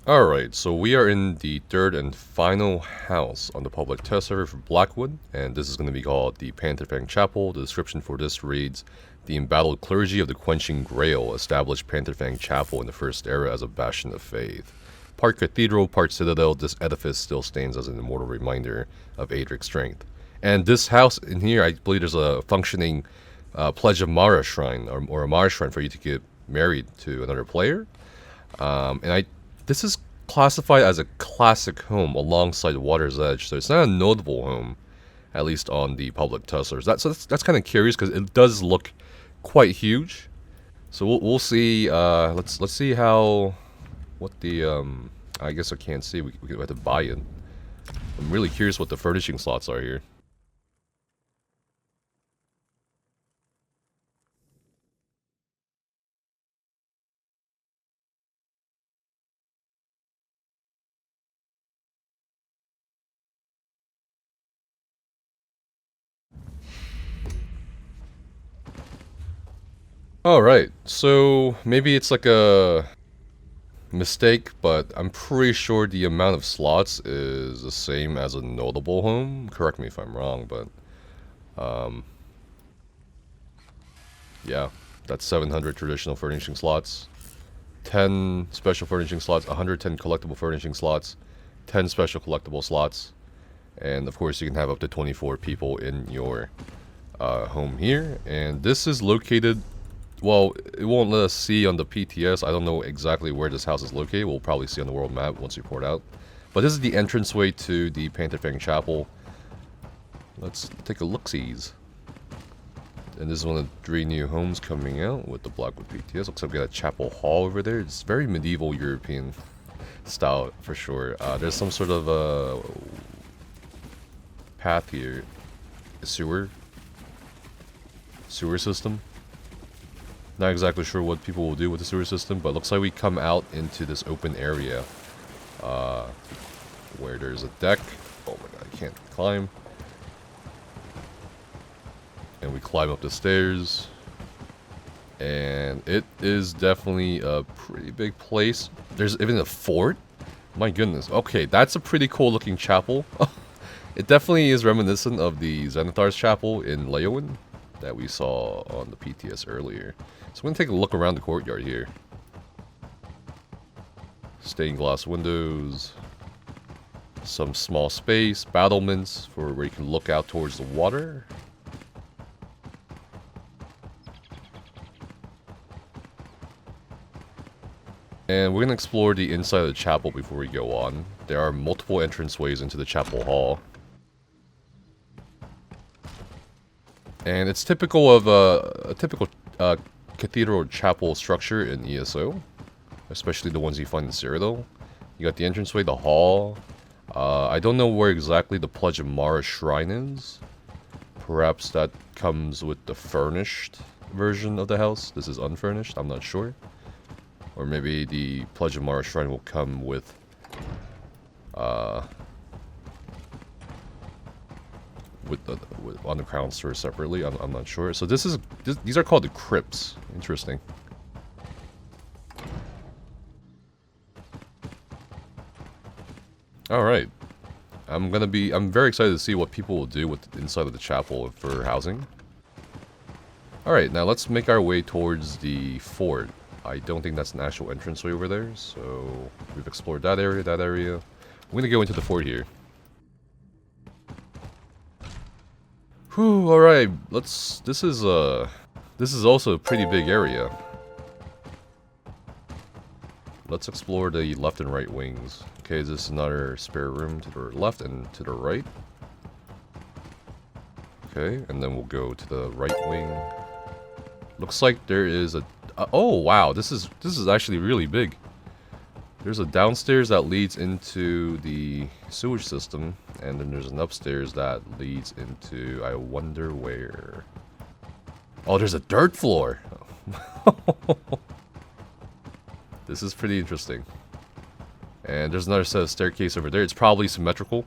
Alright, so we are in the third and final house on the public test server for Blackwood, and this is going to be called the Pantherfang Chapel. The description for this reads, "The embattled clergy of the Quenching Grail established Pantherfang Chapel in the First Era as a bastion of faith. Part cathedral, part citadel, this edifice still stands as an immortal reminder of Adric's strength." And this house in here, I believe there's a functioning Pledge of Mara shrine, or a Mara shrine for you to get married to another player. This is classified as a classic home alongside Water's Edge, so it's not a notable home, at least on the public testers. That's kind of curious because it does look quite huge. So we'll see. Let's see how what the I guess I can't see. We have to buy it. I'm really curious what the furnishing slots are here. Alright, so maybe it's like a mistake, but I'm pretty sure the amount of slots is the same as a notable home. Correct me if I'm wrong, but yeah, that's 700 traditional furnishing slots, 10 special furnishing slots, 110 collectible furnishing slots, 10 special collectible slots, and of course you can have up to 24 people in your home here. And this is located, well, it won't let us see on the PTS. I don't know exactly where this house is located. We'll probably see on the world map once we port out. But this is the entranceway to the Pantherfang Chapel. Let's take a look-sees. And this is one of the 3 new homes coming out with the Blackwood PTS. Looks like we got a chapel hall over there. It's very medieval European style for sure. There's some sort of path here. A sewer system. Not exactly sure what people will do with the sewer system, but looks like we come out into this open area where there's a deck. Oh my god, I can't climb. And we climb up the stairs. And it is definitely a pretty big place. There's even a fort. My goodness. Okay, that's a pretty cool looking chapel. It definitely is reminiscent of the Zenithar's chapel in Leowin that we saw on the PTS earlier. So I'm going to take a look around the courtyard here. Stained glass windows. Some small space. Battlements for where you can look out towards the water. And we're going to explore the inside of the chapel before we go on. There are multiple entranceways into the chapel hall. And it's typical of a typical cathedral chapel structure in ESO, especially the ones you find in Cyrodiil. You got the entranceway, the hall. I don't know where exactly the Pledge of Mara shrine is. Perhaps that comes with the furnished version of the house. This is unfurnished, I'm not sure. Or maybe the Pledge of Mara shrine will come with on the crown store separately. I'm not sure. So these are called the crypts. Interesting. All right. I'm very excited to see what people will do with inside of the chapel for housing. All right, now let's make our way towards the fort. I don't think that's an actual entranceway over there, so we've explored that area, that area. I'm gonna go into the fort here. Whew, alright, this is also a pretty big area. Let's explore the left and right wings. Okay, is this another spare room to the left and to the right? Okay, and then we'll go to the right wing. Looks like there is a... oh, wow, this is actually really big. There's a downstairs that leads into the sewage system, and then there's an upstairs that leads into, I wonder where. Oh, there's a dirt floor! This is pretty interesting. And there's another set of staircase over there. It's probably symmetrical.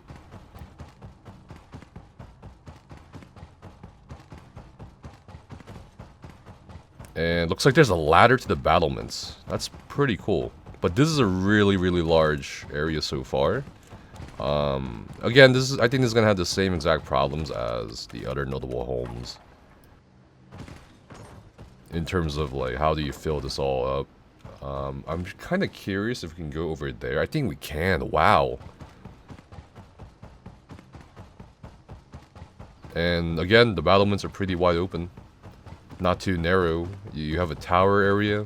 And looks like there's a ladder to the battlements. That's pretty cool. But this is a really, really large area so far. Again, I think this is gonna have the same exact problems as the other notable homes. In terms of like, how do you fill this all up? I'm kind of curious if we can go over there. I think we can. Wow. And again, the battlements are pretty wide open. Not too narrow. You have a tower area.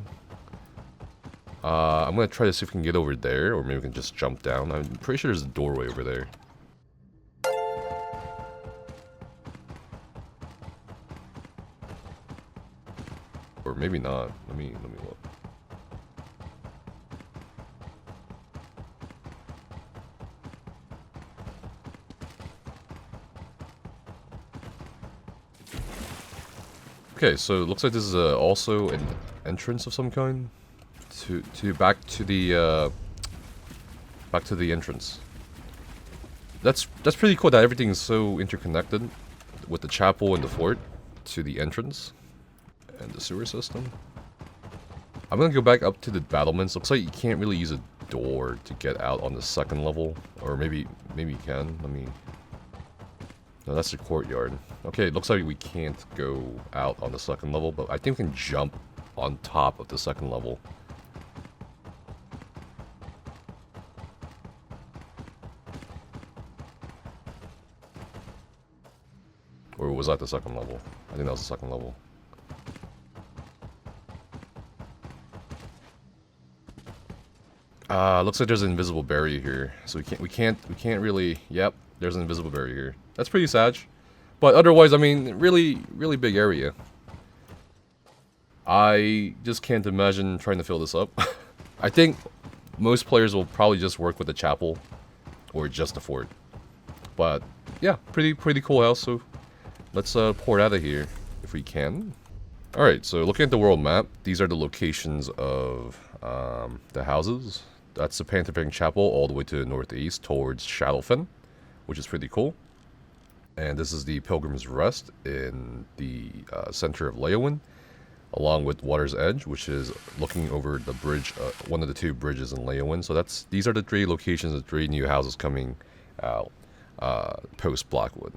I'm gonna try to see if we can get over there, or maybe we can just jump down. I'm pretty sure there's a doorway over there. Or maybe not. Let me look. Okay, so it looks like this is also an entrance of some kind to back to the entrance. That's pretty cool that everything is so interconnected with the chapel and the fort to the entrance and the sewer system. I'm gonna go back up to the battlements. Looks like you can't really use a door to get out on the second level, or maybe you can. Let me. No, that's the courtyard. Okay, it looks like we can't go out on the second level, but I think we can jump on top of the second level. Or was that the second level? I think that was the second level. Looks like there's an invisible barrier here, so we can't really. Yep, there's an invisible barrier here. That's pretty sad, but otherwise, I mean, really big area. I just can't imagine trying to fill this up. I think most players will probably just work with the chapel or just the fort. But yeah, pretty cool house. So let's pour it out of here if we can. All right, so looking at the world map, these are the locations of the houses. That's the Pantherfang Chapel all the way to the northeast towards Shadowfen, which is pretty cool. And this is the Pilgrim's Rest in the center of Leyawiin, along with Water's Edge, which is looking over the bridge, one of the two bridges in Leyawiin. So these are the three locations of 3 new houses coming out post Blackwood.